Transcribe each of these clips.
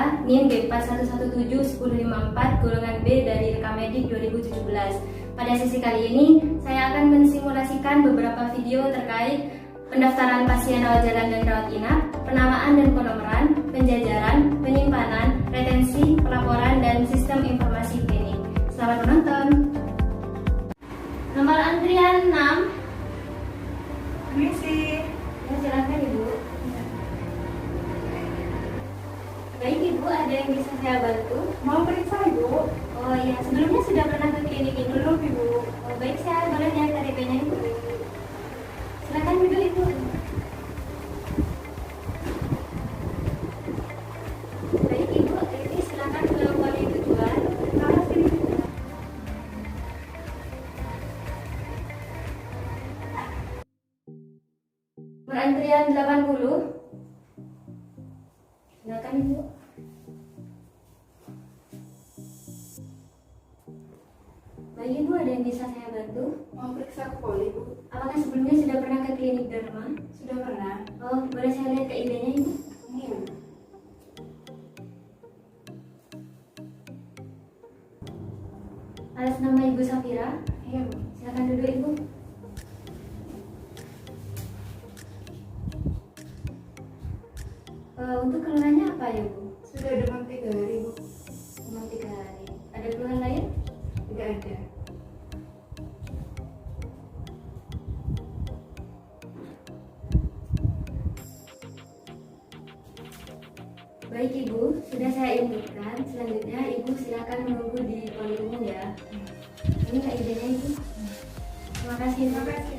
saya, NIM B41171054 B dari Rekamedik 2017. Pada sesi kali ini, saya akan mensimulasikan beberapa video terkait pendaftaran pasien rawat jalan dan rawat inap, penamaan dan penomoran, penjajaran, penyimpanan, retensi, pelaporan, dan sistem informasi klinik. Selamat menonton. Nomor antrian 6. Permisi. Ya, silakan Ibu. Baik Ibu, ada yang bisa saya bantu? Mau periksa Ibu? Oh iya, sebelumnya sudah pernah ke klinik ini? Belum Ibu. Oh, baik, saya boleh lihat KTP-nya Ibu. Silakan duduk Ibu. Baik Ibu, ini silakan ke poli tujuan. Mana sini? Nomor antrian 80. Silakan Ibu. Baik Ibu, ada yang bisa saya bantu? Mau periksa ke poli Bu? Apakah sebelumnya sudah pernah ke klinik derma? Sudah pernah. Oh, boleh saya lihat KID-nya Ibu? Iya. Atas nama Ibu Safira, Iya Bu. silakan duduk Ibu. Untuk keluhannya apa ya Bu? Sudah demam 3 hari Bu. Demam 3 hari. Ada keluhan lain? Tidak ada. Baik Ibu, sudah saya inputkan. Selanjutnya Ibu silakan menunggu di poli umum ya. Ini KID-nya Ibu. Terima kasih. Terima kasih.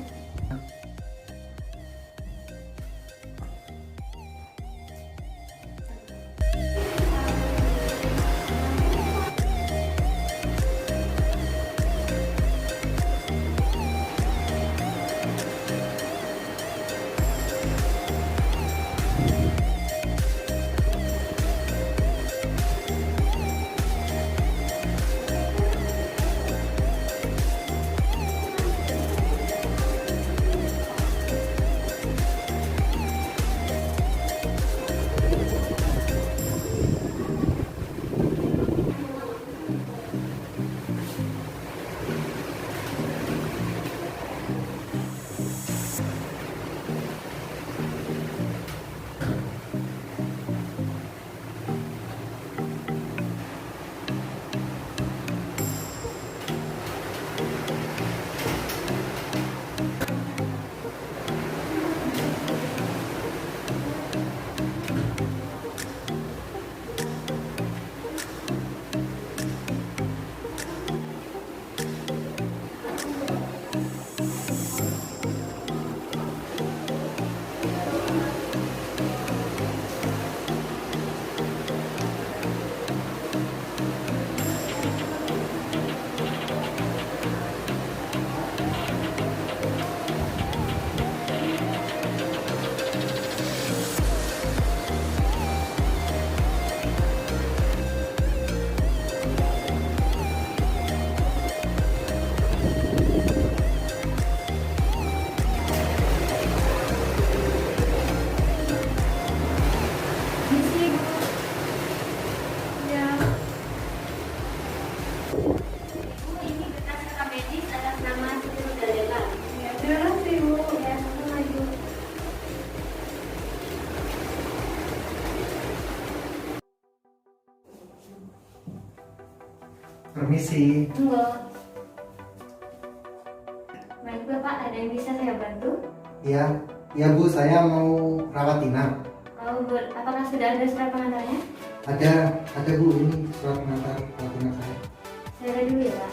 Misi Ibu. Ya. Ibu, ini berkas rekam medis atas nama Siti Nurgalela. Ya, terima kasih Bu. Ya, sama Ibu. Permisi. Tunggu. Baik Bapak, ada yang bisa saya bantu? Ya, ya Bu, saya mau rawat inap. Oh, apakah sudah ada surat pengantarnya? Ada Bu, ini surat pengantar rawat inap saya. Saya lihat dulu ya Pak.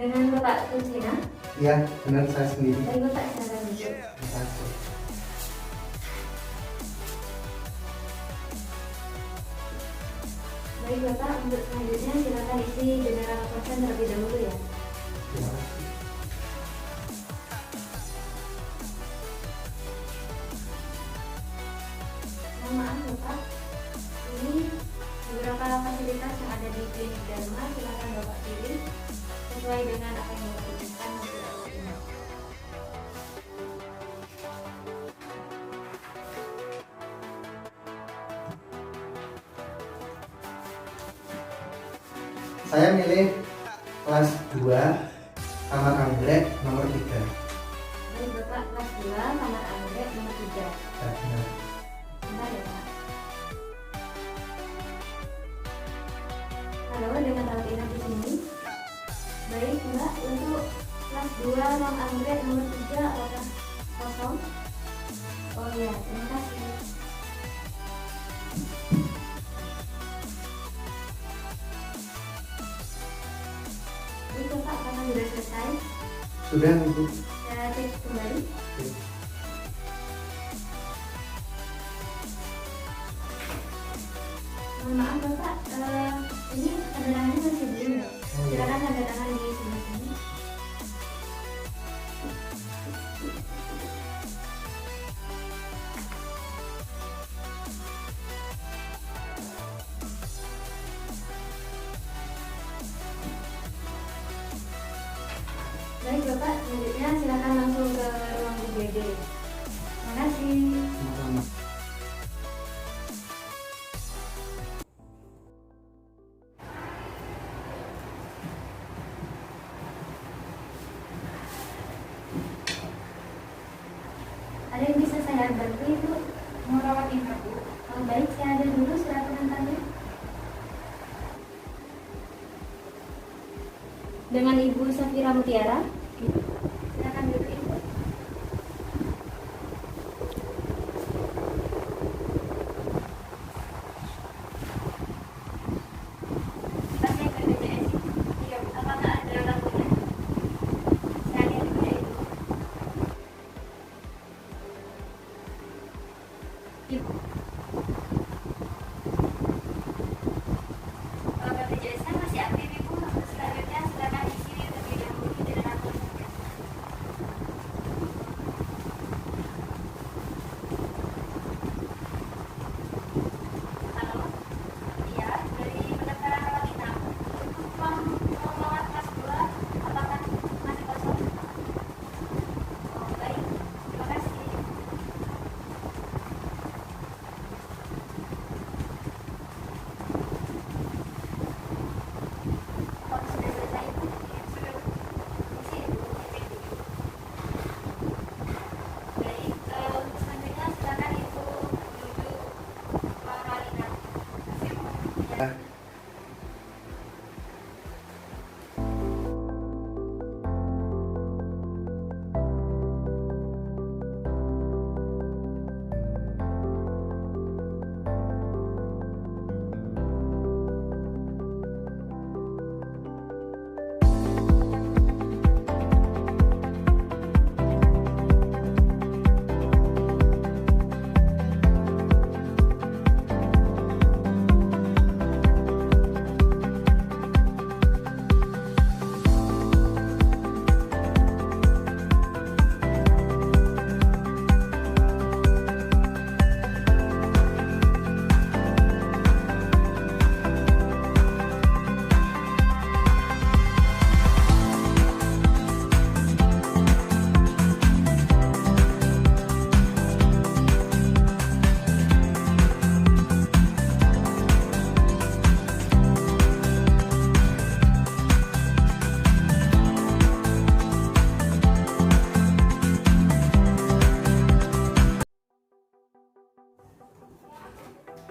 Dengan Bapak Tunsina? Ya, benar saya sendiri. Baik Bapak, silakan duduk. Terima kasih. Baik Bapak, untuk selanjutnya silakan isi general pasien terlebih dahulu ya. Terima kasih. Mohon maaf Bapak, ini beberapa fasilitas yang ada di klinik Dharma, silakan Bapak pilih sesuai dengan apa yang Bapak inginkan untuk rawat inap. Saya milih kelas 2 kamar anggrek nomor 3. Baik Bapak, kelas 2 kamar anggrek nomor 3. Ya, benar. Bentar ya Pak. Halo, dengan rawat inap di sini. Baik Mbak, untuk kelas 2 ruang anggrek nomor 3 apakah kosong? Oh iya, terima kasih. Baik Bapak, apakah sudah selesai? Sudah, Ibu. Saya cek kembali. Oke. Mohon maaf Bapak, ini tanda tangannya masih belum ya? Oh, iya. Silakan tanda tangan di sebelah sini. Baik Bapak, selanjutnya silakan langsung ke ruang UGD. Terima kasih. Sama-sama. Ada yang bisa saya bantu Ibu? Mau rawat inap, Bu? Oh baik, saya ada dulu surat pengantarnya. Dengan Ibu Safira Mutiara. Silakan duduk Ibu. Pasien BPJS. Iya, apakah ada kartunya? Saya lihat dulu ya Ibu. Ibu. Kalau BPJS masih aktif Ibu, selanjutnya silakan isi terlebih dahulu di dalam kartunya. Halo, iya dari pendaftaran rawat inap. Untuk ruang rawat kelas 2, apakah masih kosong? Oh baik, terima kasih. Oh, sudah selesai Ibu? Sudah. Isi Ibu, cek dulu. Baik, untuk selanjutnya silakan Ibu menuju ruang rawat inap. Ya.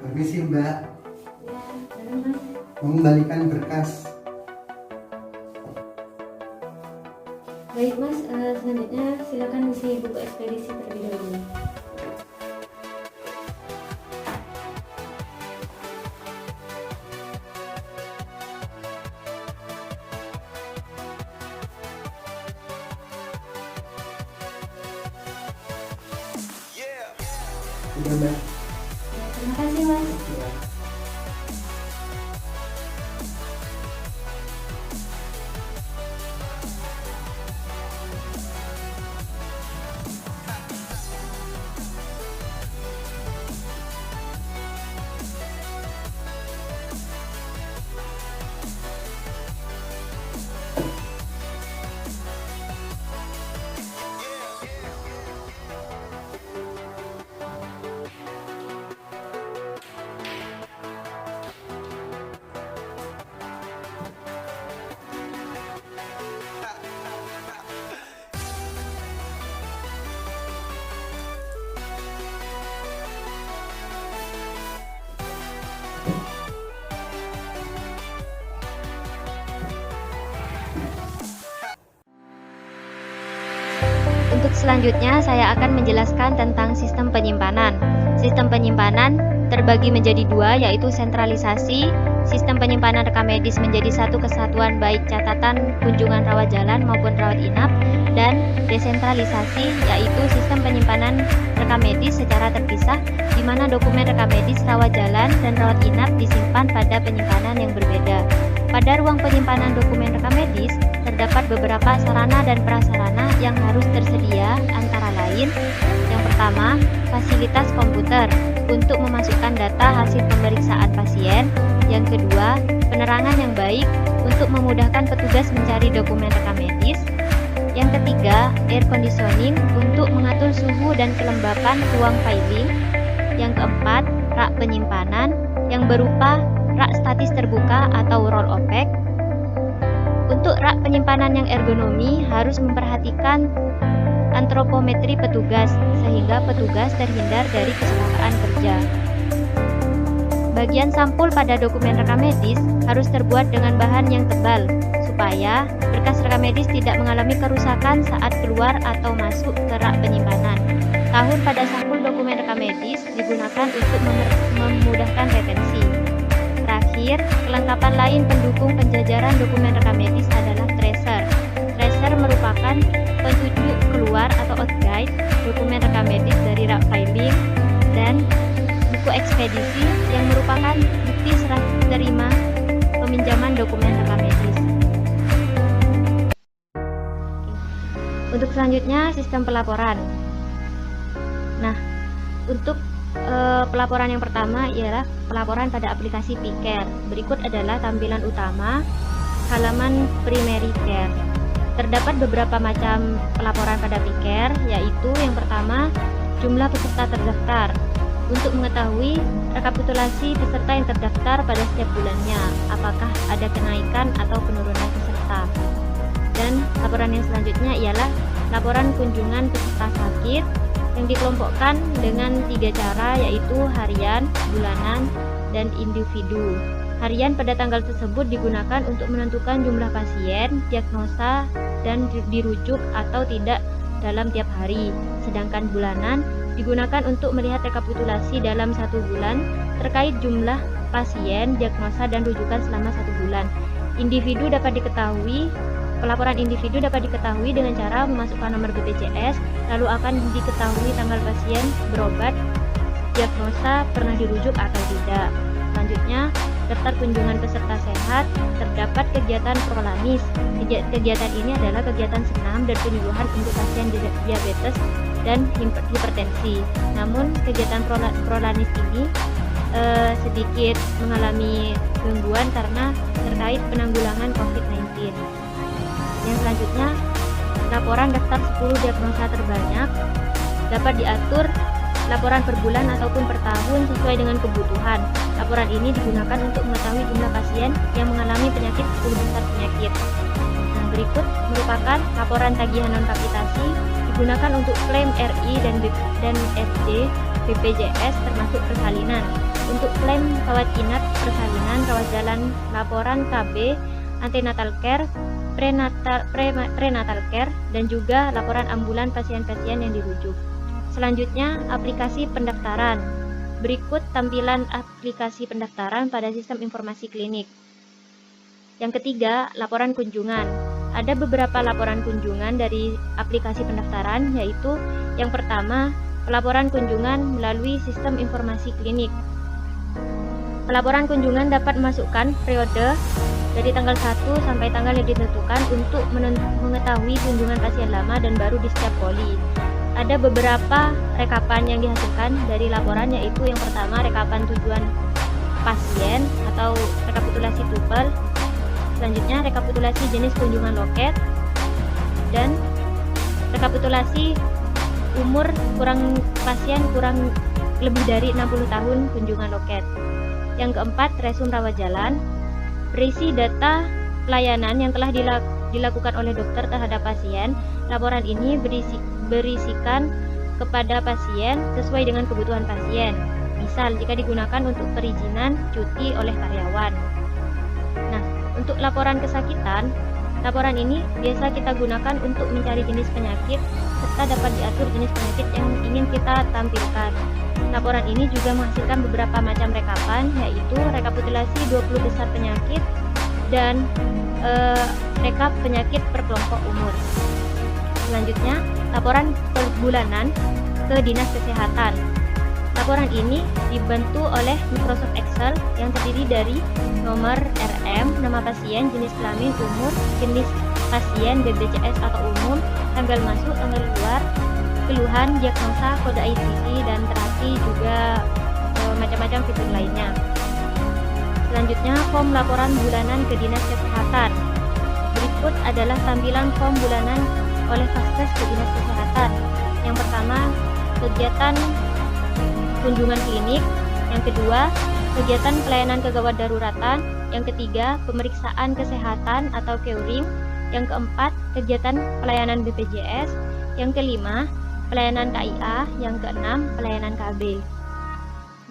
Permisi Mbak, Ya, dalam Mas. mengembalikan berkas. Baik Mas, selanjutnya silakan isi buku ekspedisi terlebih dahulu. Sudah Mbak. Ya, terima kasih Mas. Ya. selanjutnya saya akan menjelaskan tentang sistem penyimpanan. Sistem penyimpanan terbagi menjadi dua, yaitu sentralisasi. Sistem penyimpanan rekam medis menjadi satu kesatuan baik catatan kunjungan rawat jalan maupun rawat inap, dan desentralisasi, yaitu sistem penyimpanan rekam medis secara terpisah, di mana dokumen rekam medis rawat jalan dan rawat inap disimpan pada penyimpanan yang berbeda. Pada ruang penyimpanan dokumen rekam medis terdapat beberapa sarana dan prasarana yang harus tersedia, antara lain: yang pertama, fasilitas komputer untuk memasukkan data hasil pemeriksaan pasien. Yang kedua, penerangan yang baik untuk memudahkan petugas mencari dokumen rekam medis. Yang ketiga, air conditioning untuk mengatur suhu dan kelembapan ruang filing. Yang keempat, rak penyimpanan yang berupa rak statis terbuka atau roll opaque. Untuk rak penyimpanan yang ergonomi harus memperhatikan antropometri petugas sehingga petugas terhindar dari kecelakaan kerja. Bagian sampul pada dokumen rekam medis harus terbuat dengan bahan yang tebal supaya berkas rekam medis tidak mengalami kerusakan saat keluar atau masuk ke rak penyimpanan. Tahun pada sampul dokumen rekam medis digunakan untuk memudahkan retensi. Terakhir, kelengkapan lain pendukung penjajaran dokumen rekam medis adalah tracer. Tracer merupakan petunjuk keluar atau out guide dokumen rekam medis dari rak filing, dan buku ekspedisi yang merupakan bukti serah terima peminjaman dokumen rekam medis. Untuk selanjutnya, sistem pelaporan. Nah, untuk pelaporan yang pertama ialah pelaporan pada aplikasi P-Care. Berikut adalah tampilan utama halaman primary care. Terdapat beberapa macam pelaporan pada P-Care, yaitu yang pertama, jumlah peserta terdaftar. Untuk mengetahui rekapitulasi peserta yang terdaftar pada setiap bulannya, apakah ada kenaikan atau penurunan peserta. Dan laporan yang selanjutnya ialah laporan kunjungan peserta sakit, yang dikelompokkan dengan 3 cara, yaitu harian, bulanan, dan individu. Harian pada tanggal tersebut digunakan untuk menentukan jumlah pasien, diagnosa, dan dirujuk atau tidak dalam tiap hari. Sedangkan bulanan digunakan untuk melihat rekapitulasi dalam 1 bulan terkait jumlah pasien, diagnosa, dan rujukan selama 1 bulan. Pelaporan individu dapat diketahui dengan cara memasukkan nomor BPJS, lalu akan diketahui tanggal pasien berobat, diagnosa, pernah dirujuk atau tidak. Selanjutnya, daftar kunjungan peserta sehat. Terdapat kegiatan prolanis. Kegiatan ini adalah kegiatan senam dan penyuluhan untuk pasien diabetes dan hipertensi. Namun, kegiatan prolanis ini sedikit mengalami gangguan karena terkait penanggulangan COVID-19. Yang selanjutnya, laporan daftar 10 diagnosa terbanyak. Dapat diatur laporan per bulan ataupun per tahun sesuai dengan kebutuhan. Laporan ini digunakan untuk mengetahui jumlah pasien yang mengalami penyakit 10 besar penyakit. Nah, berikut merupakan laporan tagihan non kapitasi, digunakan untuk klaim RI dan SD, BPJS termasuk persalinan. Untuk klaim rawat inap, persalinan, rawat jalan, laporan KB, antenatal care, prenatal care, dan juga laporan ambulan pasien-pasien yang dirujuk. Selanjutnya, aplikasi pendaftaran. Berikut tampilan aplikasi pendaftaran pada sistem informasi klinik. Yang ketiga, laporan kunjungan. Ada beberapa laporan kunjungan dari aplikasi pendaftaran, yaitu yang pertama, pelaporan kunjungan melalui sistem informasi klinik. Pelaporan kunjungan dapat memasukkan periode dari tanggal 1 sampai tanggal yang ditentukan untuk mengetahui kunjungan pasien lama dan baru di setiap poli. Ada beberapa rekapan yang dihasilkan dari laporan, yaitu yang pertama, rekapan tujuan pasien atau rekapitulasi tupel. Selanjutnya, rekapitulasi jenis kunjungan loket, dan rekapitulasi umur pasien kurang lebih dari 60 tahun kunjungan loket. Yang keempat, resum rawat jalan. Berisi data pelayanan yang telah dilakukan oleh dokter terhadap pasien. Laporan ini berisikan kepada pasien sesuai dengan kebutuhan pasien. Misal, jika digunakan untuk perizinan cuti oleh karyawan. Nah, untuk laporan kesakitan, Laporan ini biasa kita gunakan untuk mencari jenis penyakit serta dapat diatur jenis penyakit yang ingin kita tampilkan. Laporan ini juga menghasilkan beberapa macam rekapan, yaitu rekapitulasi 20 besar penyakit dan rekap penyakit per kelompok umur. Selanjutnya, laporan per bulanan ke Dinas Kesehatan. Laporan ini dibantu oleh Microsoft Excel yang terdiri dari nomor RM, nama pasien, jenis kelamin, umur, jenis pasien, BPJS atau umum, tanggal masuk, tanggal keluar, keluhan, diagnosa, kode ICD, dan terapi, juga macam-macam fitur lainnya. Selanjutnya, form laporan bulanan ke Dinas Kesehatan. Berikut adalah tampilan form bulanan oleh Vaskes ke Dinas Kesehatan. Yang pertama, kegiatan kunjungan klinik. Yang kedua, kegiatan pelayanan kegawat daruratan. Yang ketiga, pemeriksaan kesehatan atau QRIM. Yang keempat, kegiatan pelayanan BPJS. Yang kelima, pelayanan KIA. Yang keenam, pelayanan KB.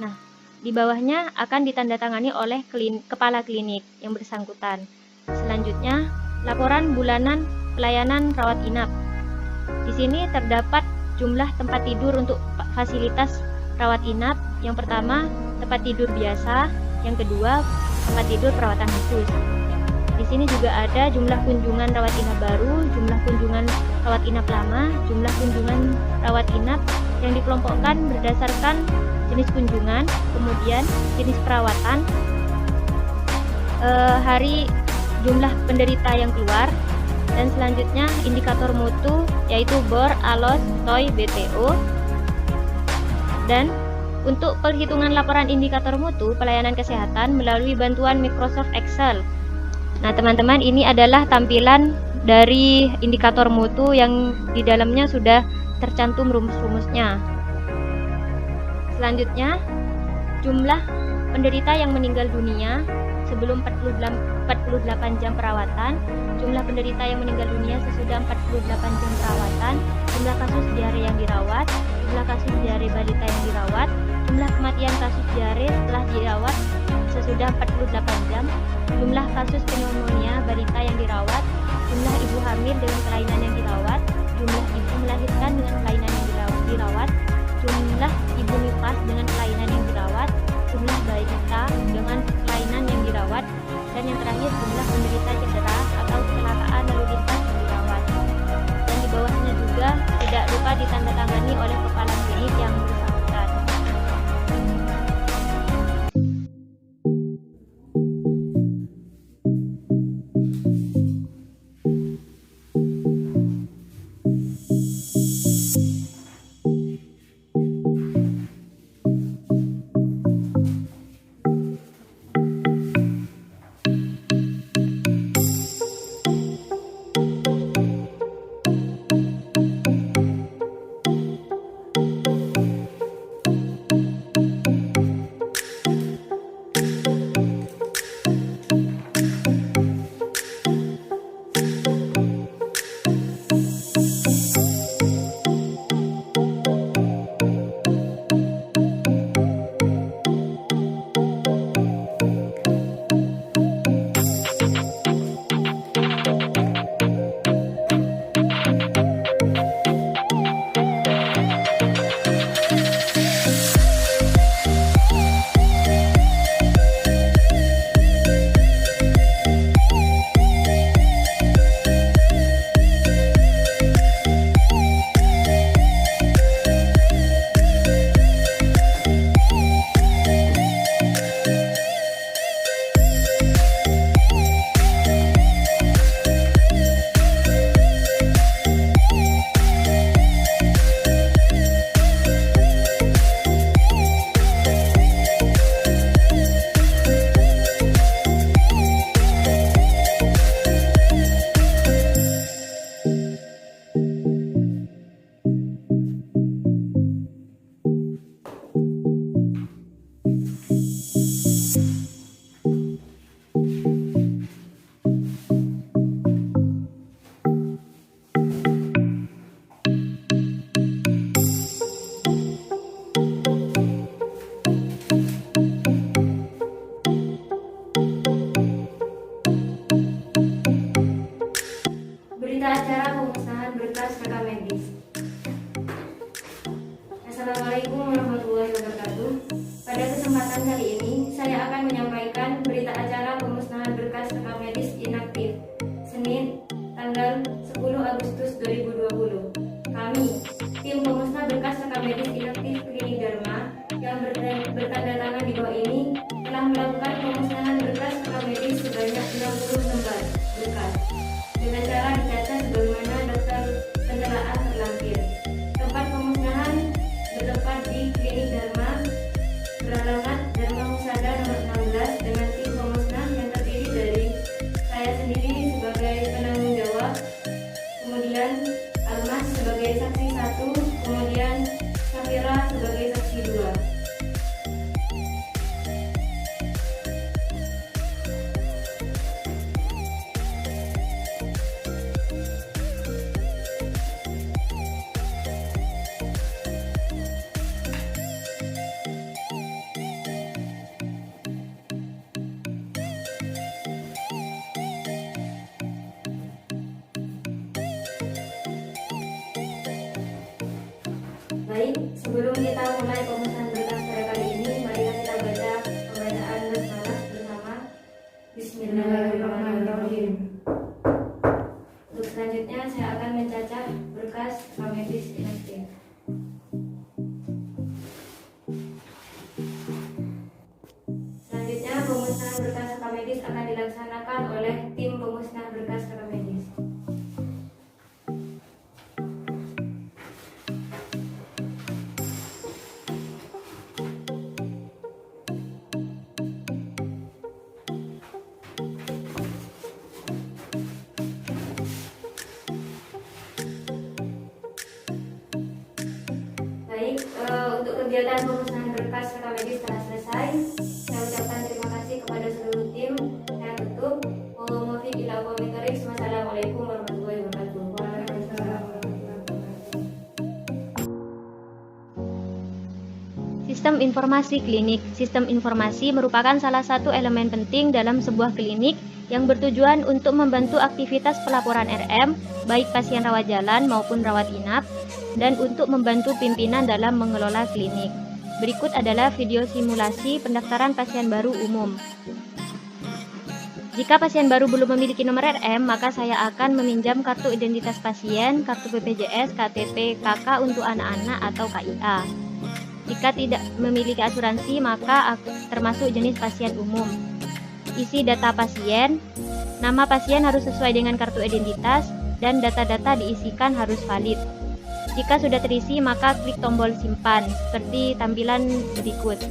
Nah, di bawahnya akan ditandatangani oleh kepala klinik yang bersangkutan. Selanjutnya, laporan bulanan pelayanan rawat inap. Di sini terdapat jumlah tempat tidur untuk fasilitas rawat inap. Yang pertama, tempat tidur biasa. Yang kedua, tempat tidur perawatan khusus. Di sini juga ada jumlah kunjungan rawat inap baru, jumlah kunjungan rawat inap lama, jumlah kunjungan rawat inap yang dikelompokkan berdasarkan jenis kunjungan, kemudian jenis perawatan, hari jumlah penderita yang keluar, dan selanjutnya indikator mutu yaitu BOR, ALOS, TOI, BTO. Dan untuk perhitungan laporan indikator mutu pelayanan kesehatan melalui bantuan Microsoft Excel. Nah, teman-teman, ini adalah tampilan dari indikator mutu yang di dalamnya sudah tercantum rumus-rumusnya. Selanjutnya, jumlah penderita yang meninggal dunia sebelum 48 jam perawatan, jumlah penderita yang meninggal dunia sesudah 48 jam perawatan, jumlah kasus diare yang dirawat, jumlah kasus diare balita yang dirawat, jumlah kematian kasus diare setelah dirawat sesudah 48 jam, jumlah kasus pneumonia balita yang dirawat, jumlah ibu hamil dengan kelainan yang dirawat, jumlah ibu melahirkan dengan kelainan yang dirawat, jumlah ibu nifas dengan kelainan yang dirawat, jumlah balita dengan kelainan yang dirawat, dan yang terakhir jumlah penderita cedera atau kecelakaan lalu lintas yang dirawat. Dan di bawahnya juga tidak lupa ditandatangani oleh kepala klinik yang bersangkutan. Baik, sebelum kita mulai pemesanan berkas pada kali ini, mari kita baca pembacaan basmalah bersama. Bismillahirrahmanirrahim. Untuk selanjutnya saya akan mencacah berkas rekam medis inaktif. Selanjutnya pemusnahan berkas rekam medis akan dilaksanakan oleh tim pemusnah berkas rekam medis. Baik, untuk kegiatan pemusnahan berkas rekam medis telah selesai. Saya ucapkan terima kasih kepada seluruh tim. Saya tutup. Mufiq ila aqwamit thoriq. Wassalamualaikum warahmatullahi wabarakatuh. Waalaikumsalam warahmatullahi wabarakatuh. Sistem informasi klinik. Sistem informasi merupakan salah satu elemen penting dalam sebuah klinik yang bertujuan untuk membantu aktivitas pelaporan RM, baik pasien rawat jalan maupun rawat inap, dan untuk membantu pimpinan dalam mengelola klinik. Berikut adalah video simulasi pendaftaran pasien baru umum. Jika pasien baru belum memiliki nomor RM, maka saya akan meminjam kartu identitas pasien, kartu BPJS, KTP, KK untuk anak-anak atau KIA. Jika tidak memiliki asuransi, maka termasuk jenis pasien umum. Isi data pasien, nama pasien harus sesuai dengan kartu identitas, dan data-data diisikan harus valid. Jika sudah terisi, maka klik tombol simpan, seperti tampilan berikut.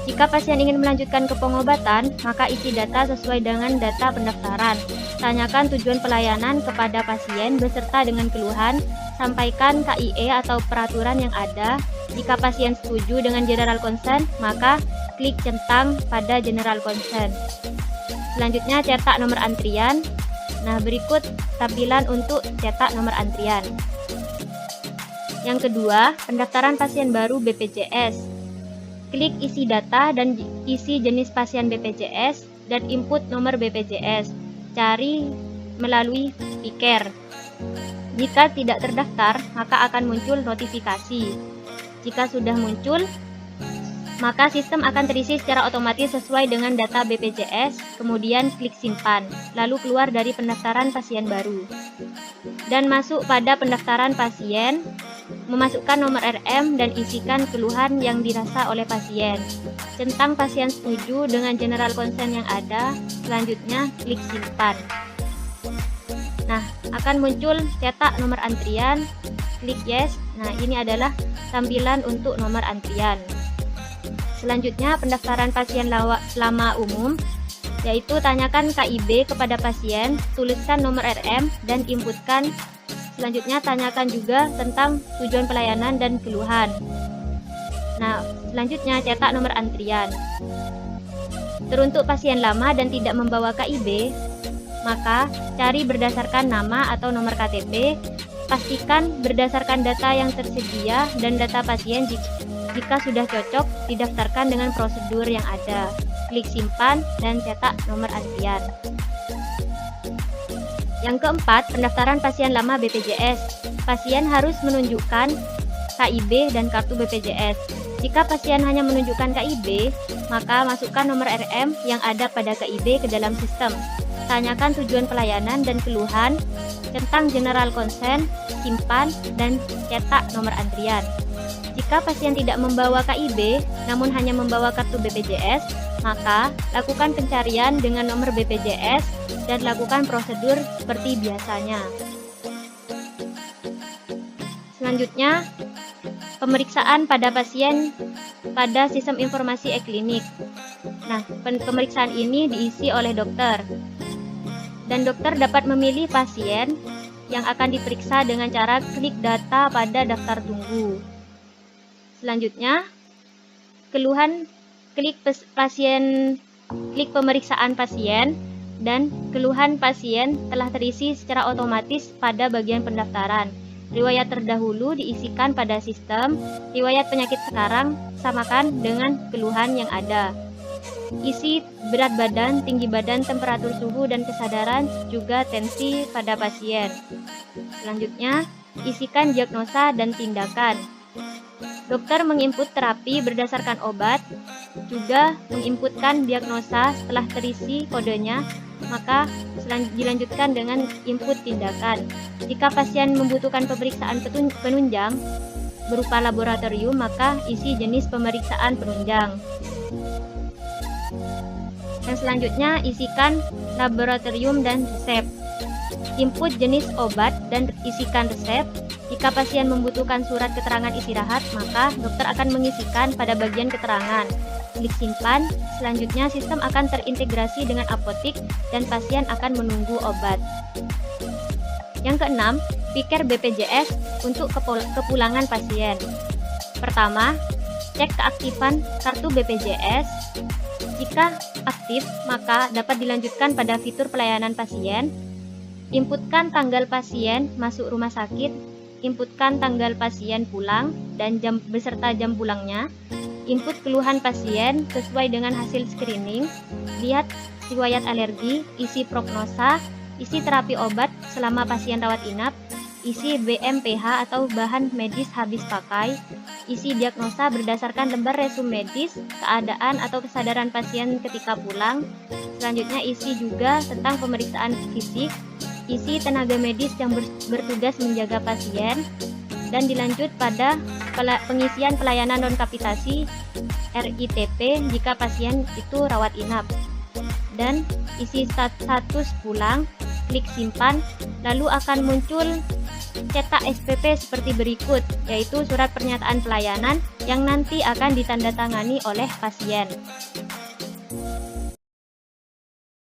Jika pasien ingin melanjutkan ke pengobatan, maka isi data sesuai dengan data pendaftaran. Tanyakan tujuan pelayanan kepada pasien beserta dengan keluhan, sampaikan KIE atau peraturan yang ada. Jika pasien setuju dengan general concern, maka klik centang pada general concern. Selanjutnya cetak nomor antrian. Nah, berikut tampilan untuk cetak nomor antrian. Yang kedua, pendaftaran pasien baru BPJS. Klik isi data dan isi jenis pasien BPJS dan input nomor BPJS. Cari melalui speaker. Jika tidak terdaftar, maka akan muncul notifikasi. Jika sudah muncul, maka sistem akan terisi secara otomatis sesuai dengan data BPJS, kemudian klik simpan, lalu keluar dari pendaftaran pasien baru. Dan masuk pada pendaftaran pasien, memasukkan nomor RM dan isikan keluhan yang dirasa oleh pasien. Centang pasien setuju dengan general concern yang ada, selanjutnya klik simpan. Nah, akan muncul cetak nomor antrian, klik yes. Nah, ini adalah tampilan untuk nomor antrian. Selanjutnya, pendaftaran pasien lama umum, yaitu tanyakan KIB kepada pasien, tuliskan nomor RM, dan inputkan. Selanjutnya, tanyakan juga tentang tujuan pelayanan dan keluhan. Nah, selanjutnya cetak nomor antrian. Teruntuk pasien lama dan tidak membawa KIB, maka cari berdasarkan nama atau nomor KTP, pastikan berdasarkan data yang tersedia dan data pasien. Jika sudah cocok, didaftarkan dengan prosedur yang ada. Klik simpan dan cetak nomor antrian. Yang keempat, pendaftaran pasien lama BPJS. Pasien harus menunjukkan KIB dan kartu BPJS. Jika pasien hanya menunjukkan KIB, maka masukkan nomor RM yang ada pada KIB ke dalam sistem. Tanyakan tujuan pelayanan dan keluhan, tentang general concern, simpan, dan cetak nomor antrian. Jika pasien tidak membawa KIB, namun hanya membawa kartu BPJS, maka lakukan pencarian dengan nomor BPJS dan lakukan prosedur seperti biasanya. Selanjutnya, pemeriksaan pada pasien pada sistem informasi e-klinik. Nah, pemeriksaan ini diisi oleh dokter. Dan dokter dapat memilih pasien yang akan diperiksa dengan cara klik data pada daftar tunggu. Selanjutnya, keluhan, klik pemeriksaan pasien, dan keluhan pasien telah terisi secara otomatis pada bagian pendaftaran. Riwayat terdahulu diisikan pada sistem, riwayat penyakit sekarang samakan dengan keluhan yang ada. Isi berat badan, tinggi badan, temperatur suhu, dan kesadaran, juga tensi pada pasien. Selanjutnya, isikan diagnosa dan tindakan. Dokter menginput terapi berdasarkan obat, juga menginputkan diagnosa. Setelah terisi kodenya, maka dilanjutkan dengan input tindakan. Jika pasien membutuhkan pemeriksaan penunjang berupa laboratorium, maka isi jenis pemeriksaan penunjang. Yang selanjutnya, isikan laboratorium dan resep. Input jenis obat dan isikan resep. Jika pasien membutuhkan surat keterangan istirahat, maka dokter akan mengisikan pada bagian keterangan. Klik simpan. Selanjutnya, sistem akan terintegrasi dengan apotik dan pasien akan menunggu obat. Yang keenam, pikir BPJS untuk kepulangan pasien. Pertama, cek keaktifan kartu BPJS. Jika aktif, maka dapat dilanjutkan pada fitur pelayanan pasien. Inputkan tanggal pasien masuk rumah sakit, inputkan tanggal pasien pulang dan jam beserta jam pulangnya. Input keluhan pasien sesuai dengan hasil screening. Lihat riwayat alergi, isi prognosa, isi terapi obat selama pasien rawat inap, isi BMPH atau bahan medis habis pakai, isi diagnosa berdasarkan lembar resum medis, keadaan atau kesadaran pasien ketika pulang. Selanjutnya, isi juga tentang pemeriksaan fisik, isi tenaga medis yang bertugas menjaga pasien, dan dilanjut pada pengisian pelayanan non-kapitasi RITP jika pasien itu rawat inap. Dan isi status pulang, klik simpan, lalu akan muncul cetak SPP seperti berikut, yaitu surat pernyataan pelayanan yang nanti akan ditandatangani oleh pasien.